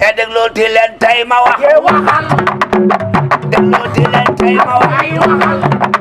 te déglooti leen tey ma wax. waxal. déglooti leen tey ma wax. ay waxal.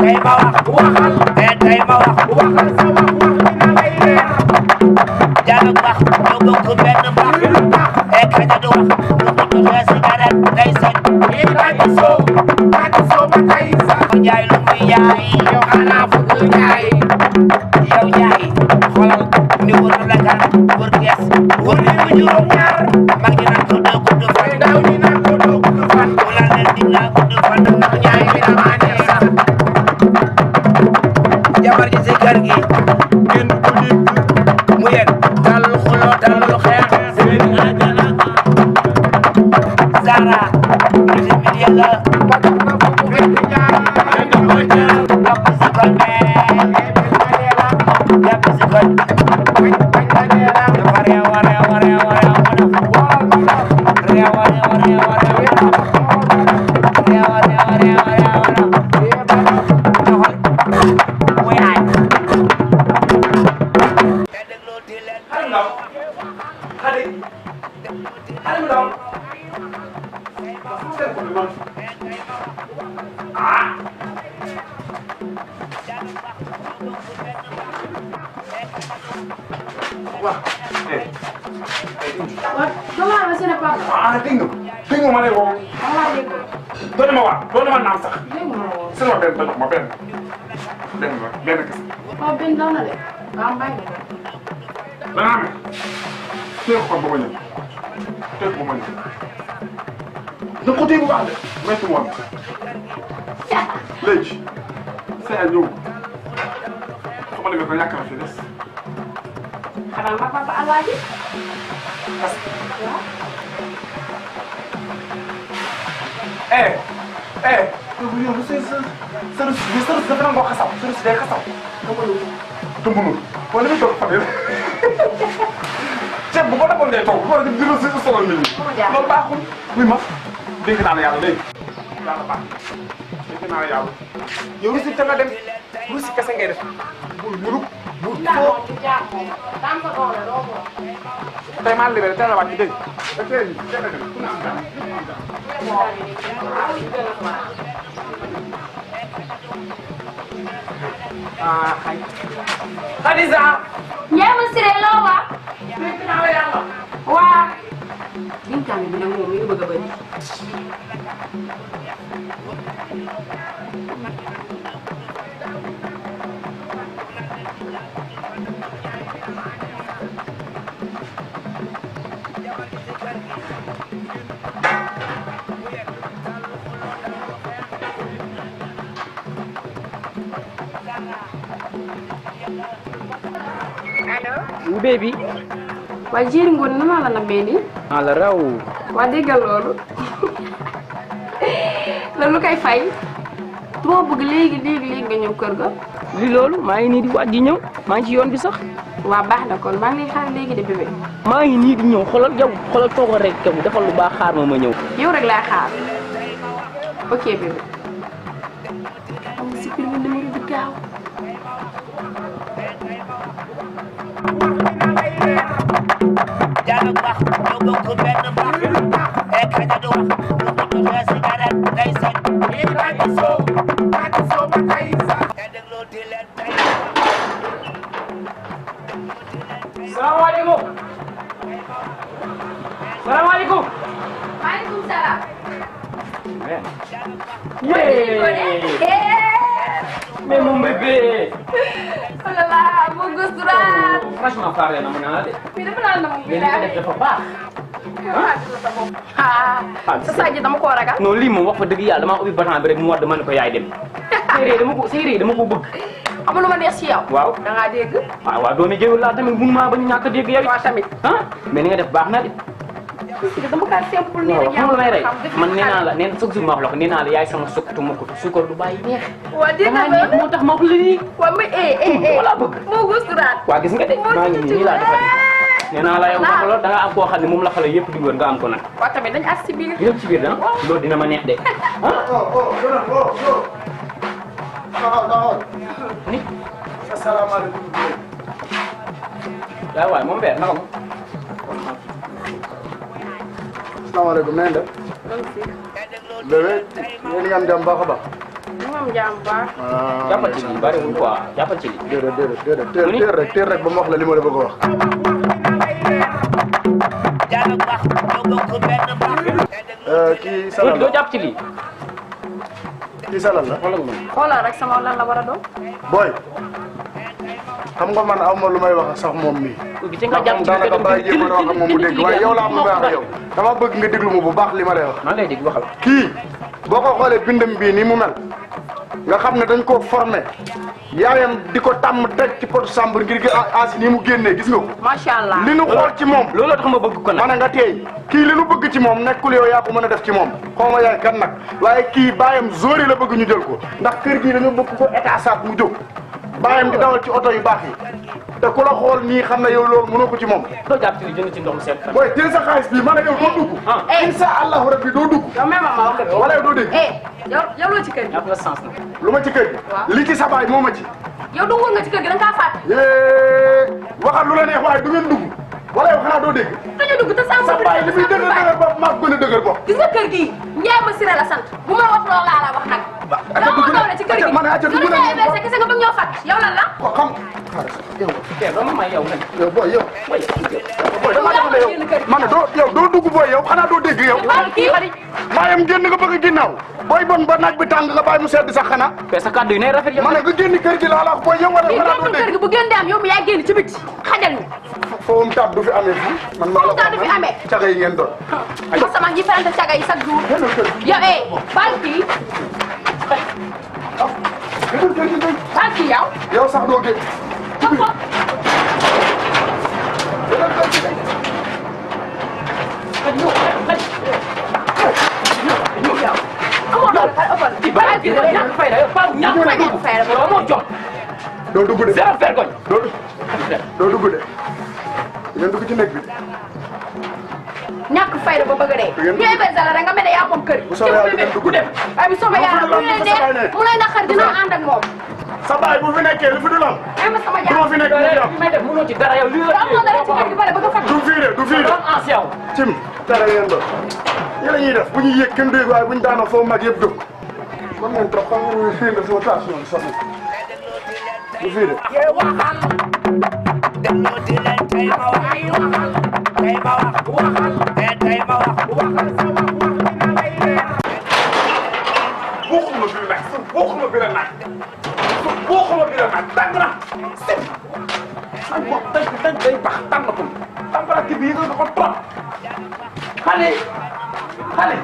tey ma wax. waxal. tey ma wax. waxal sa wax dina lay leer. jàng wax ñu bokk benn bax. kaña du wax lu mu joxe cigarette day set. Tati Sow ba tey sax. ko jaay lu muy jaay. yow xanaa fukk jaay. yow jaay xoolal ni wër la kan wër gees wër ni mu juróom ñaar mag ñi naan ko doo gudd fan. ndaw ñi naan ko doo gudd fan. mu naan leen dig naa gudd fan ndax ñaay bi dama neex sax. jabar ji si kër gi kenn du ko dégg. mu yéen talul xuloo talul xeex. seen àjjana. Zara monsieur Midié la ba tax na fu mu fekk jaar. kenn du ko jaar. jàpp si koñ bee jàpp si koñ dafa réew a réew a réew a réew a def réew a réew a réew a réew réew a réew a réew a réew a def doxal mu yaay te déglooti leen xale ndaw xale xale ndaw ah waaw Dolar ma sene papa. ah dégg nga ma lay woo Wala dégg ko. doon na ma waa doon na ma naam sax Dégg ma woo. sëñ ma benn doon ma benn kese Waaw benn daw na de. Waaw mbay na. da ngaa amee téye ko ba ma ñëw téye ko ba ma ñëw na ko téye bu baax de métti woon léegi saa ñëw su ma demee ko ñàkk na fi des Xanaa ma papa Alaaji. parce que Waaw. yow sa dafa nangoo xasaw sa day xasaw tumbulu wala li muy toog fan yëpp ceeb bu ko defoon day toog bu ko defee dina si sonal nit ñi loolu baaxul oui ma dégg naa la yàlla léegi yàlla baax dégg naa la yàlla yow rusi te nga dem rusi kese ngay def bul muruk bul Daa foo moom du jaar moom. Daan ko doole doo ko. tey maa libéré tey la wàcc dégg nga tey tey la dem ku ne am dara ah xay Khadija Ñee ma sire loo wa. dégg naa la yàlla Waa. Dinkaan bi nag moom mi ngi bëgg a bëri. wu baby Waa jéeri ngoon na la nammee nii. ala raw Waa déggal loolu. Loolu lu koy fay. Duma bëgg léegi nga ñëw kër ga. li loolu maa ngi nii di waaj di ñëw maa ngi ci yoon bi sax Waa baax na kon maa ngi lay xaar léegi de bébé. maa ngi nii di ñëw xoolal yow xoolal toogal rek kaw defal lu baax xaar ma ñëw Yow rek laa xaar. Ok bébé. Am nga supprimer numéro bi gaaw. jàng wax ñu bokk benn bax. kaña du wax lu mu joxe cigarette day set. Tati Sow ba tey sax. te déglooti leen tey salaamaaleykum salaamaaleykum Maaleykum salaam. mais mon bébé Oh là là, mon gosse droit. franchement parlé na ma naa la de Mais dafa naan na moom mais li nga def dafa baax sa Sadio dama koo ragal. non lii moom wax fa dëgg yàlla damaa ubbi batan bi rek mu wadd ma ne ko yaay dem séeréer dama ko bëgg Amul lu ma neex ci yow. waaw Da ngaa dégg. waaw doomi géwél laa tamit mun maa bañ ñàkk a dégg yow Waaw tamit. ah mais li nga def baax na de Dama kaa simple nii waaw rek xam nga may rey xam man nee naa la nee na chaque jour ma wax la ko nee naa la yaay sama sukkatu mukkatu suukar du bàyyi neex Waa dégg damaa nga neex moo tax ma wax la lii Waa mais wala bëgg Mon gosse droit. waa gis nga de maa ngi nii laa defati nee naa la yow wax la da nga am koo xam ne moom la xale yëpp di wër nga am ko nag Waa tamit dañ as ci biir. yëpp ci biir da loolu dina ma neex de ah ni asalaamaaleykum. waaw waay moom beer naka mo salaamaaleykum na ngeen def. donc si. bébé yéen a ngi am jàmm baax a baax. ñu am jàmm bu baax. jàppal ci lii bariwul quoi jàppal ci lii. déedéet teel rek ba ma wax la li ma la bëgg a wax. kii salal doo la jàpp ci lii. kii salal la. xoolal rek sama lan la war a doon. booy xam nga man aw ma lu may wax sax moom mii. ci nga jàpp ci daanaka bàyyi jéem a wax ak moom mu dégg waaye yow laa mun a wax ak yow. dama bëgg nga déglu ma bu baax li ma lay wax. man lay dégg waxal. kii boo ko xoolee bindam bii ni mu mel nga xam ne dañ koo formé yaayam di ko tàmm teg ci pot chambre ngir gi as nii mu génnee gis nga ko. macha allah. li nu xool ci moom. looloo tax ma bëgg ko ma nag. ne nga teey kii li nu bëgg ci moom nekkul yow yaa ko mën a def ci moom xaw ma yaay kan nag waaye kii baayam zori la bëgg ñu jël ko ndax kër gii dañoo bëgg ko état saat mu jóg baayam di dawal ci oto yu baax yi te ku la xool nii xam ne yow loolu mënoo ko ci moom. doo jàpp ci lii jënd ci ndox mu seet. booy jël sa xaalis bii ma ne yow doo dugg. insha allahu rabbi doo dugg. yow même ma wax. wala yow doo dégg. yow loo ci kër gi. ñàkk nga sens na. lu ma ci kër gi. li ci sa baay moo ma ci. yow duggoon nga ci kër gi da nga kaa fàtte. waxal lu la neex waaye du ngeen dugg wala yow xanaa doo dégg. dañu dugg te sàmm. sa baay li muy dëgër bopp maa gën a dëgër bopp. gis nga kër gii Ndiaye ma Siré la sant bu ma wax loolu laa la wax nag. yow moo doole ci kër gi man aca dugg loolu ngay versé kese nga bëgg ñoo fàtt yow lan la. ko xam. te doo ma may yow nag. yow booy yow. booy damaa def ne yow ma ne doo dugg booy yow xanaa doo dégg yow. baayam génn nga bëgg ginnaaw booy bon ba naaj bi tàng nga bàyyi mu sedd sax xanaa. te sa kàddu yi nay rafet yow. ma ne nga génn kër gi laa la wax booy yow wala xanaa doo kër dégg. gi bu gën di am yow mi yaa génn ci biti xajal ñu. foofu mu tab du fi amee fii. man maa la Foofu tab du fi amee. caga yi ngeen doon. ma sama ngi farante caga yi chaque jour. yow baal kii baal kii yow. yow sax doo génn. amoo doole xale ëppal. baal kii yow ñàkk fayda yow Paa ñàkk fayda yow amoo jom. doo dugg de. zéro vergogne. doo dugg de. ngeen dugg ci nekk bi. ñàkk fayda ba bëgg a dee. ñu héberger la rek nga mel ne yaa moom kër. bu soobee yàlla ngeen dugg de. ay bu soobee yàlla mu lay dee mu lay naqar dina ànd ak moom. sa baay bu fi nekkee lu fi du lam. ay ma sama du ma fi nekk mu li jàpp. may def mënoo ci dara yow lii la. amoo dara ci kër gi bare bëgg a fàtt. du fii de du fii de. doon ancien wu. cim tere ngeen doon. yi la ñuy def bu ñuy yëg kenn dégg waaye bu ñu daanoo foofu mag yëpp jóg. kon ngeen trop xam nga fii de sama station bi sax du fii de. buuxuma bi la naaj su buuxuma bi la naaj su buuxuma bi la naaj tàng na sim ay mo dañ day bax tàng ko température bi yëgal na ko trop xale xale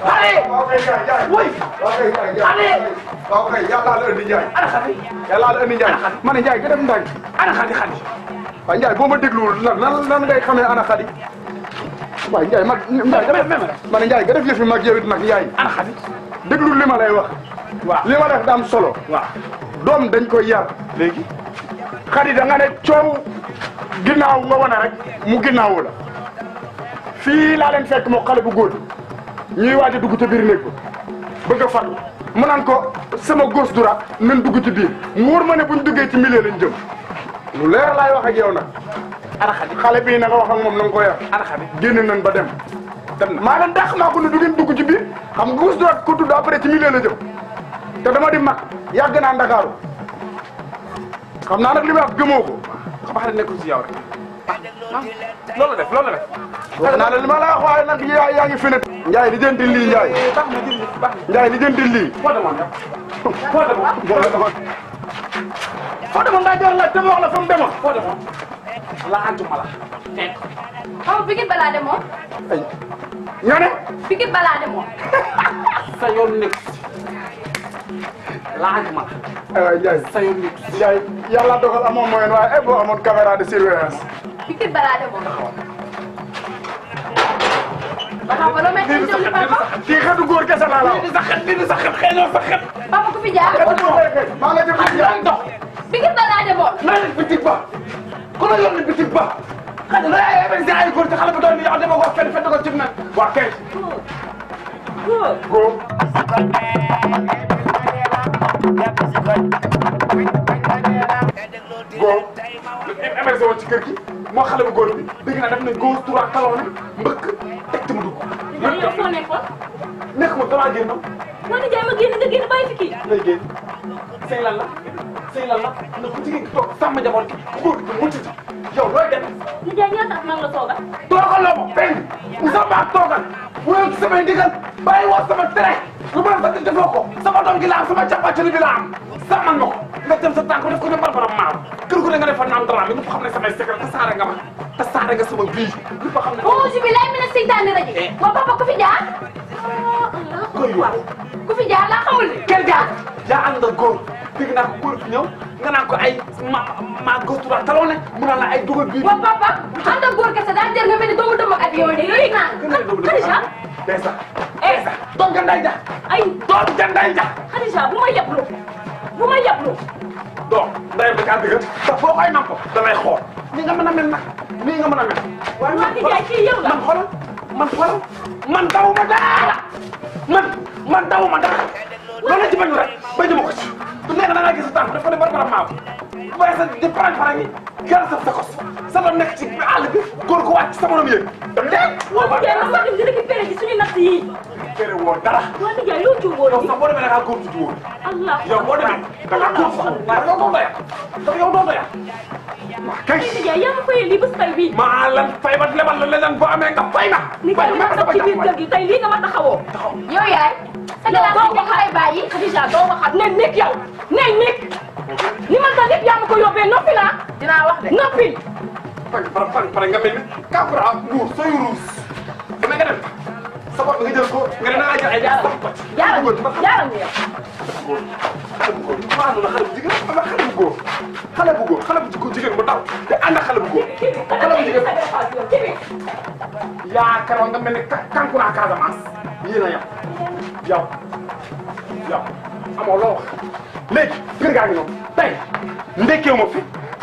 xale waaw kay Ndiaye Ndiaye. woy waaw kay Ndiaye Ndiaye. xale waaw kay yàlla la indi Ndiaye. ana xale yàlla la indi Ndiaye. ma ne Ndiaye nga dem ndànk. ana xale xale waaw Ndiaye boo ma dégluwul nag nan ngay xamee ana xadi. waaw Ndiaye mag Ndiaye ma ne Ndiaye nga def yëfi mag yow it nag Ndiaye. ana xale déglu li ma lay wax. waaw li ma def da am solo. waaw doom dañ koy yar. léegi xadi da nga ne coow ginnaaw nga wane rek mu ginnaawu la. fii laa leen fekk moo xale bu góor ñuy waaj a dugg ca biir néeg ba bëgg a fatu mu naan ko sama gauche droite nañ dugg ci biir mu wóor ma ne buñ duggee ci milieu lañ jëm lu leer laay wax ak yow nag. ana xale xale bii na nga wax ak moom na nga ko yar. ana xale génn nañ ba dem. dem na maa leen dàq maa ko ne du ngeen dugg ci biir xam nga gauche droite ko tudd après ci milieu la jëm te dama di mag yàgg naa Ndakaaru xam naa nag li may wax gëmoo ko. xam xale nekkul ci yow rek loolu la def loolu la def wax naa la li ma la wax waaye nag yaa ngi fenêtre. Ndiaye li jëntil lii Ndiaye. baax na jërëjëf baax na Ndiaye li jëntil lii. foo demoon nag foo demoon foo demoon daa jar laaj te ma wax la fa mu demoon. foo demoon la ànduma la fekk xam nga Pikine balaa demoon. nga ne. Pikine balaa demoon. sa yoon nekk la ànduma la aywa Ndiaye. sa yoon nekk Ndiaye yàlla dogal amoon moyen waaye boo amoon caméra de surveillance. Pikine balaa demoon. ba xam nga loo may tëj jënd papa. kii xeetu góor kese laa la wax. di sa xet di sa xet xëy na sa xet papa ku fi jaar. xeetu góor kese maa nga jëm ci Ndiaye. dox Pikine balaa demoon. naa leen bitig ba ku la yor ni bitig ba xëy na ay ay ay góor te xale bu doon ni yow dama ko fenn fenn ko ci nag waa kay góor. góor. lu émergé woon ci kër gi moo xale bu góor bi dégg naa def nañ góor trois talon ne mbëkk teg ci mu dugg. man yow foo nekkoon. nekk ma damaa génn. moo ni jaay ma génn nga génn bàyyi fi kii. lay génn sëy lan la sëy lan la na ku jigéen ki toog sàmm njaboot gi ku góor gi mucc ci yow looy dem. ni jaay ñaata at maa ngi la toogal. toogaloo ma benn bu sa baax toogal wóyoo ci samay ndigal bàyyi woo sama tere lu ma la sant defoo ko sama doom gi la am sama cappaacali bi la am sàmmal ma ko nga jëm sa tànk def ko ne barbaram maam kër gu ne nga ne fa naan dara mi ñëpp xam ne samay secret tasaare nga ma tasaare nga sama vie ñëpp xam ne. auzu billaahi mina seytaani rajiim. waa papa ku fi jaar. koy yóbbu ku fi jaar laa xamul. kenn jaar yaa ànd ak góor dégg naa ko góor fi ñëw nga naan ko ay ma góor tubaab taloo ne mu naan la ay dugal bii. waa papa ànd ak góor kese daal jar nga mel ni doomu dëmm ak avion de yooyu naan. Khadija. Desa. doom ganday ja. ay doom ganday ja. Khadija bu ma yeblu bu ma yeblu. doom ndeyam da kaa dëggal te boo koy namp da lay xool ni nga mën a mel nag nii nga mën a mel. waaye waa nijaay kii yow la man xoolal man dawuma dara man dawuma dara loolu la ci bañu rek bañu ma ko ci du nekk da ngaa gis tànk dafa ne barbaram maaw waaye sa di parang yi gën sa kos sa doom nekk ci àll bi góor ko wàcc sa morom yéeg dam dee waa nijaay ma wax nga récupéré ci suñu natt yi. fere woo dara waa nijaay loo juumoo yow sax boo demee da ngaa góor ci woon Allah yow boo demee da ngaa góor sax waaye yow doo doya yow doo doya kay nijaay yaa ma fayee lii bés tay bii. maa lan fay ba lebal la leneen boo amee nga fay ma nijaay li ma tax ci biir kër gi tey lii nga ma taxawoo. yow yaay. yow doo waxaat bàyyi. Khadija doo waxaat ne nekk yow ne nekk li ma tax lépp yaa ma ko yóbbee noppi naa. dinaa wax de noppi. pare nga mel ni kankura muur sooy ruus dama nga dem sa bopp nga jël ko nga ne naa jël ay jaaral jaaral ñu yow. xale bu góor maanu la xale bu jigéen ama xale bu góor xale bu jigéen mu daw te ànd ak xale bu góor xale bu jigéen yaakaaroon nga mel ni kankura Casamance yéen a yam yow amoo loo wax léegi kër gaa ngi noonu tey ndekkeewu ma fi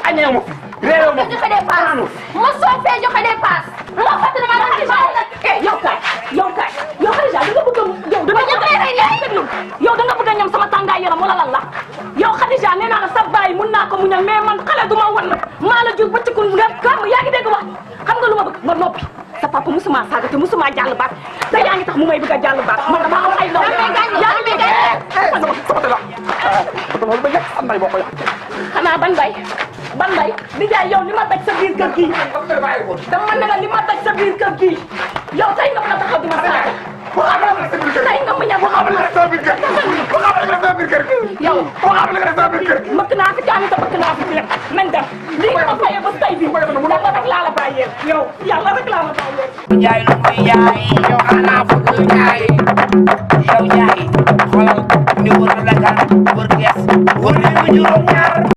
añeewu ma fi réew ma joxe dépense ma soo fee joxe dépense. loo fàttali ma la Khadija yow kaay yow Khadija da nga bëgg yow da nga bëgg a ñam sama tàngaay yaram wala lan la yow Khadija nee naa la sa baay mun naa ko muñal mais man xale du ma wan maa la jur ba ci kun nga kàmm yaa ngi dégg wax xam nga lu ma bëgg ma noppi sa papa musuma saaga te musuma jàll baat te yaa ngi tax mu may bëgg a jàll baat man dama am ay ndaw yaa ngi dégg sama tela ba nekk am nay boo ko yàq xanaa ban bay di jaay yow li ma daj sa biir kër gii dama ne la li ma daj sa biir kër gii yow tey nga mën a taxaw di ma saaga tey nga mën a yow mëkk naa fi kaani te mëkk naa fi lépp nañ dem lii nga ma fayee ba tey bi yàlla rek laa la bàyyee yow yàlla rek laa la bàyyee jaay lu muy jaay yow xanaa bëgg jaay yow jaay xoolal ni wër Dakar wër Thiès wër